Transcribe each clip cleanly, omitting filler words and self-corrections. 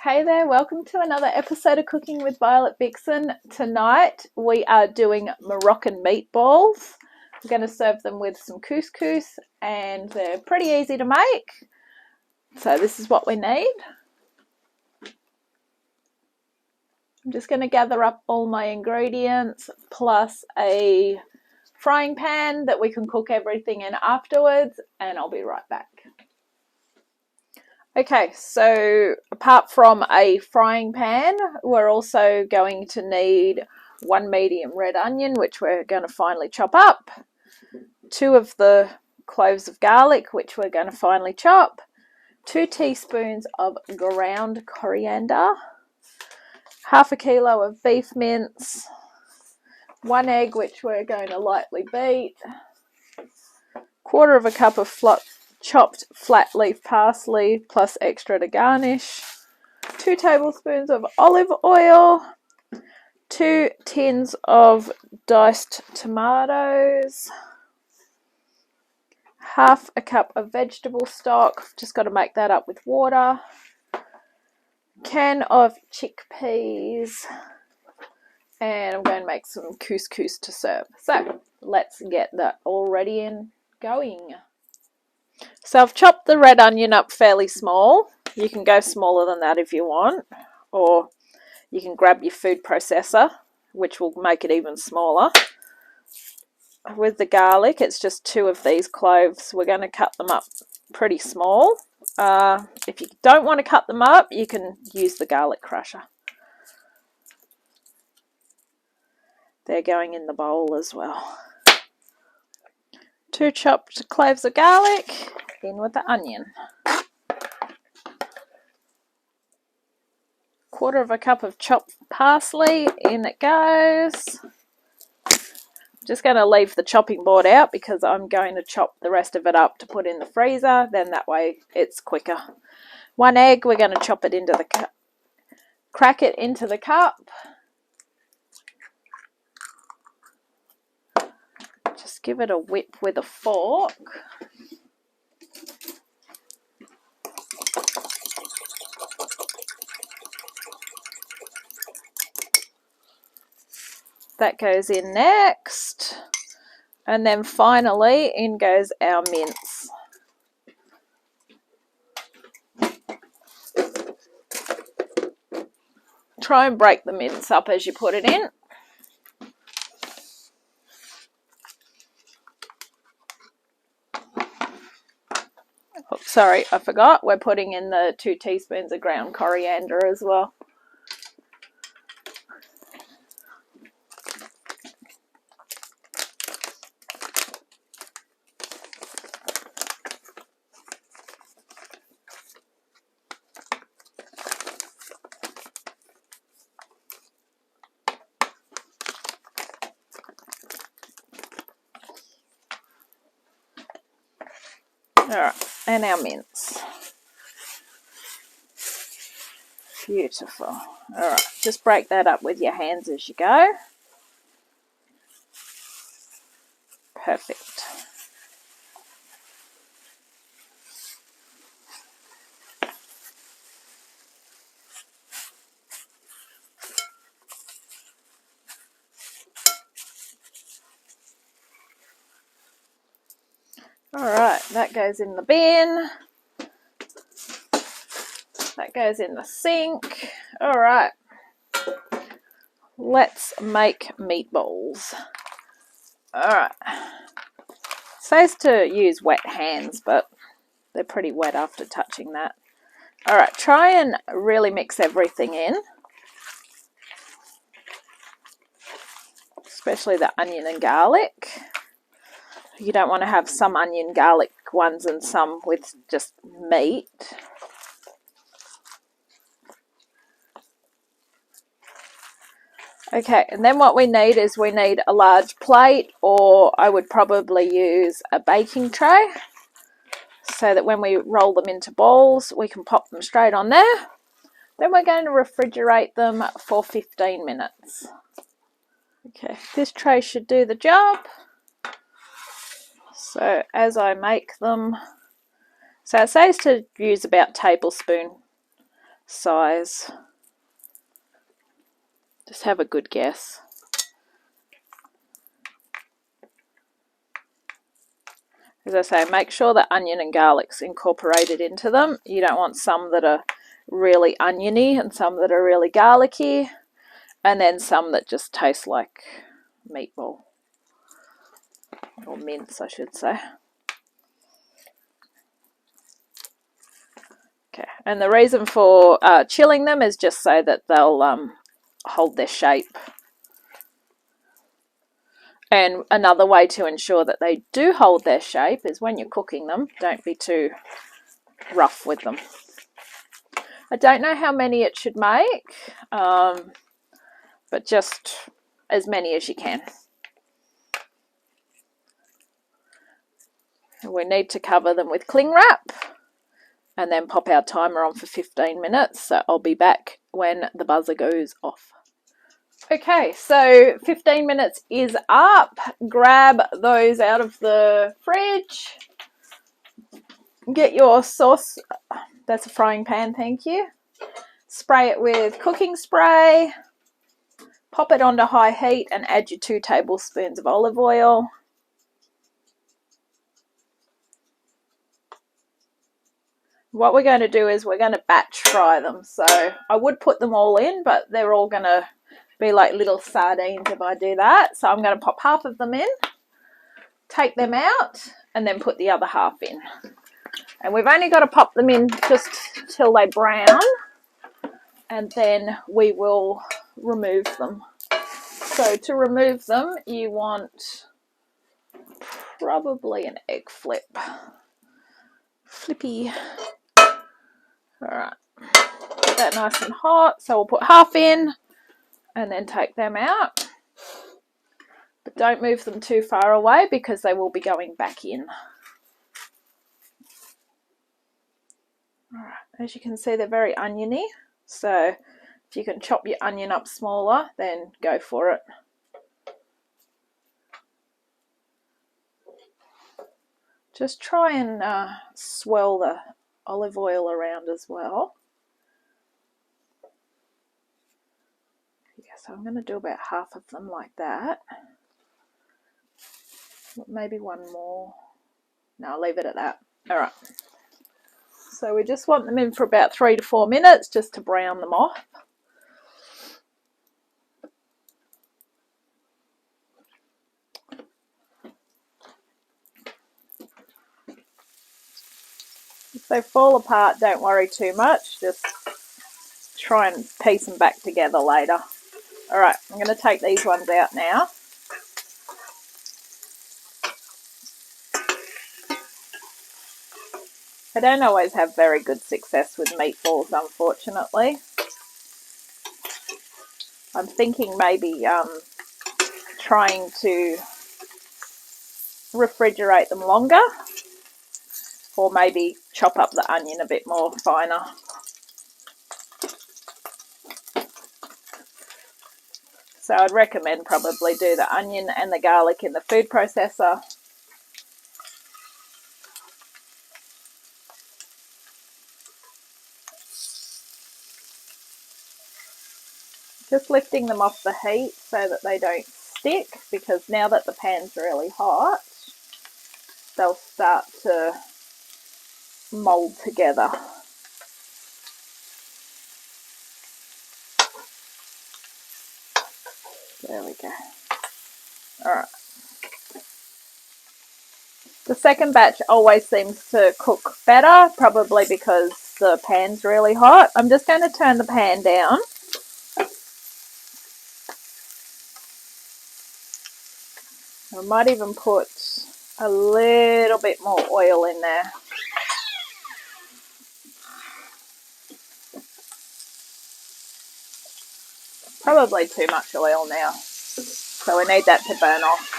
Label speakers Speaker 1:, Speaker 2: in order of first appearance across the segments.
Speaker 1: Hey there, welcome to another episode of Cooking with Violet Vixen. Tonight we are doing Moroccan meatballs. We're going to serve them with some couscous and they're pretty easy to make. So this is what we need. I'm just going to gather up all my ingredients plus a frying pan that we can cook everything in afterwards, and I'll be right back. Okay, so apart from a frying pan, we're also going to need 1 medium red onion, which we're going to finely chop up, 2 of the cloves of garlic, which we're going to finely chop, 2 teaspoons of ground coriander, half a kilo of beef mince, 1 egg, which we're going to lightly beat, 1/4 cup of chopped flat leaf parsley plus extra to garnish, 2 tablespoons of olive oil, 2 tins of diced tomatoes, half a cup of vegetable stock, just got to make that up with water, can of chickpeas, and I'm going to make some couscous to serve. So let's get that all ready and going. So I've chopped the red onion up fairly small. You can go smaller than that if you want, or you can grab your food processor, which will make it even smaller. With the garlic, it's just 2 of these cloves. We're going to cut them up pretty small. If you don't want to cut them up, you can use the garlic crusher. They're going in the bowl as well. 2 chopped cloves of garlic, in with the onion. 1/4 cup of chopped parsley, in it goes. Just going to leave the chopping board out because I'm going to chop the rest of it up to put in the freezer, then that way it's quicker. 1 egg, we're going to chop it into the cup, crack it into the cup. Just give it a whip with a fork. That goes in next. And then finally, in goes our mince. Try and break the mince up as you put it in. Oh, sorry, I forgot. We're putting in the 2 teaspoons of ground coriander as well. Alright, and our mince. Beautiful. Alright, just break that up with your hands as you go. Perfect. Alright, that goes in the bin. That goes in the sink. Alright, let's make meatballs. Alright, it says to use wet hands, but they're pretty wet after touching that. Alright, try and really mix everything in, especially the onion and garlic. You don't want to have some onion garlic ones and some with just meat. Okay, and then what we need is we need a large plate, or I would probably use a baking tray so that when we roll them into balls, we can pop them straight on there. Then we're going to refrigerate them for 15 minutes. Okay, this tray should do the job. So as I make them, so it says to use about tablespoon size. Just have a good guess. As I say, make sure that onion and garlic's incorporated into them. You don't want some that are really oniony and some that are really garlicky, and then some that just taste like meatball, or mince I should say. Okay, and the reason for chilling them is just so that they'll hold their shape. And another way to ensure that they do hold their shape is when you're cooking them, don't be too rough with them. I don't know how many it should make, but just as many as you can. We need to cover them with cling wrap and then pop our timer on for 15 minutes. So I'll be back when the buzzer goes off. Okay, so 15 minutes is up. Grab those out of the fridge. Get your sauce. That's a frying pan, thank you. Spray it with cooking spray. Pop it onto high heat and add your 2 tablespoons of olive oil. What we're going to do is we're going to batch fry them. So I would put them all in, but they're all going to be like little sardines if I do that. So I'm going to pop half of them in, take them out, and then put the other half in. And we've only got to pop them in just till they brown, and then we will remove them. So to remove them, you want probably an egg flip. Flippy. All right, get that nice and hot. So we'll put half in and then take them out. But don't move them too far away because they will be going back in. All right, as you can see, they're very oniony. So if you can chop your onion up smaller, then go for it. Just try and swirl the olive oil around as well. Yeah, so I'm going to do about half of them like that. Maybe one more. No, I'll leave it at that. All right. So we just want them in for about 3 to 4 minutes just to brown them off. If they fall apart, don't worry too much. Just try and piece them back together later. All right, I'm going to take these ones out now. I don't always have very good success with meatballs, unfortunately. I'm thinking maybe trying to refrigerate them longer, or maybe chop up the onion a bit more finer. So I'd recommend probably do the onion and the garlic in the food processor. Just lifting them off the heat so that they don't stick, because now that the pan's really hot, they'll start to mold together. There we go. All right. The second batch always seems to cook better, probably because the pan's really hot. I'm just going to turn the pan down. I might even put a little bit more oil in there. Probably too much oil now, so we need that to burn off.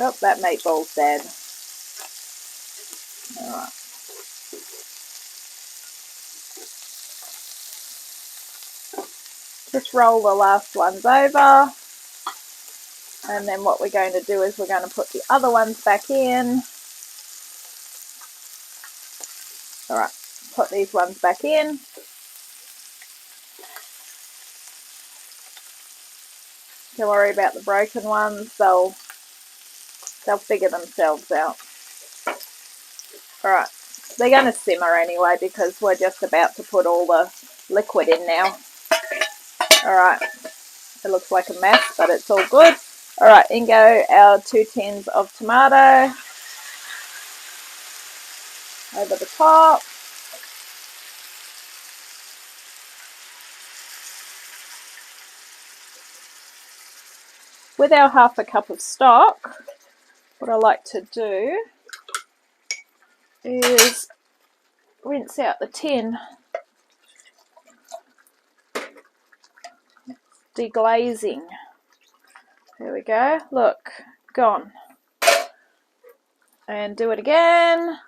Speaker 1: Oh, that meatball's dead. All right. Just roll the last ones over. And then what we're going to do is we're going to put the other ones back in. All right, put these ones back in. Don't worry about the broken ones. They'll figure themselves out. All right, they're going to simmer anyway because we're just about to put all the liquid in now. All right, it looks like a mess, but it's all good. All right, in go our 2 tins of tomato over the top. With our 1/2 cup of stock, what I like to do is rinse out the tin, deglazing. There we go, look, gone. And do it again.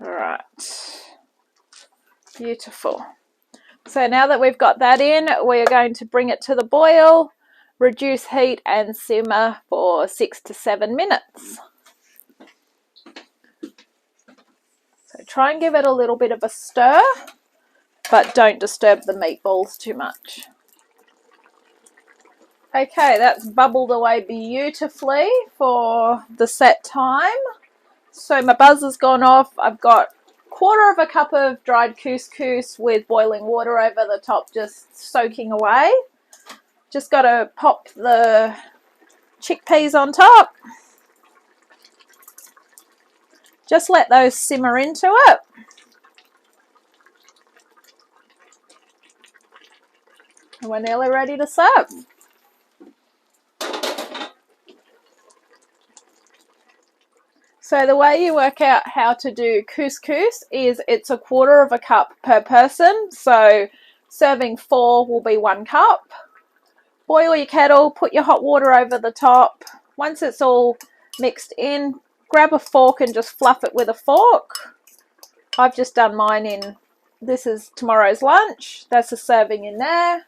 Speaker 1: All right, beautiful. So now that we've got that in, we're going to bring it to the boil, reduce heat and simmer for 6 to 7 minutes. So try and give it a little bit of a stir, but don't disturb the meatballs too much. Okay, that's bubbled away beautifully for the set time. So my buzzer's gone off. I've got 1/4 cup of dried couscous with boiling water over the top, just soaking away. Just got to pop the chickpeas on top. Just let those simmer into it. And we're nearly ready to serve. So the way you work out how to do couscous is it's 1/4 cup per person. So serving 4 will be 1 cup. Boil your kettle, put your hot water over the top. Once it's all mixed in, grab a fork and just fluff it with a fork. I've just done mine in, this is tomorrow's lunch. That's a serving in there.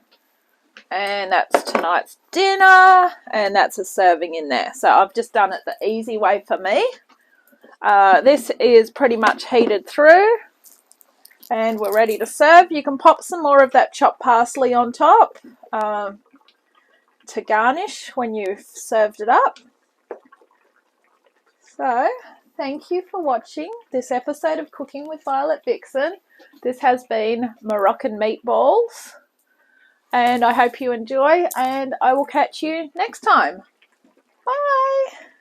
Speaker 1: And that's tonight's dinner. And that's a serving in there. So I've just done it the easy way for me. This is pretty much heated through. And we're ready to serve. You can pop some more of that chopped parsley on top to garnish when you've served it up. So, thank you for watching this episode of Cooking with Violet Vixen. This has been Moroccan meatballs. And I hope you enjoy, and I will catch you next time. Bye!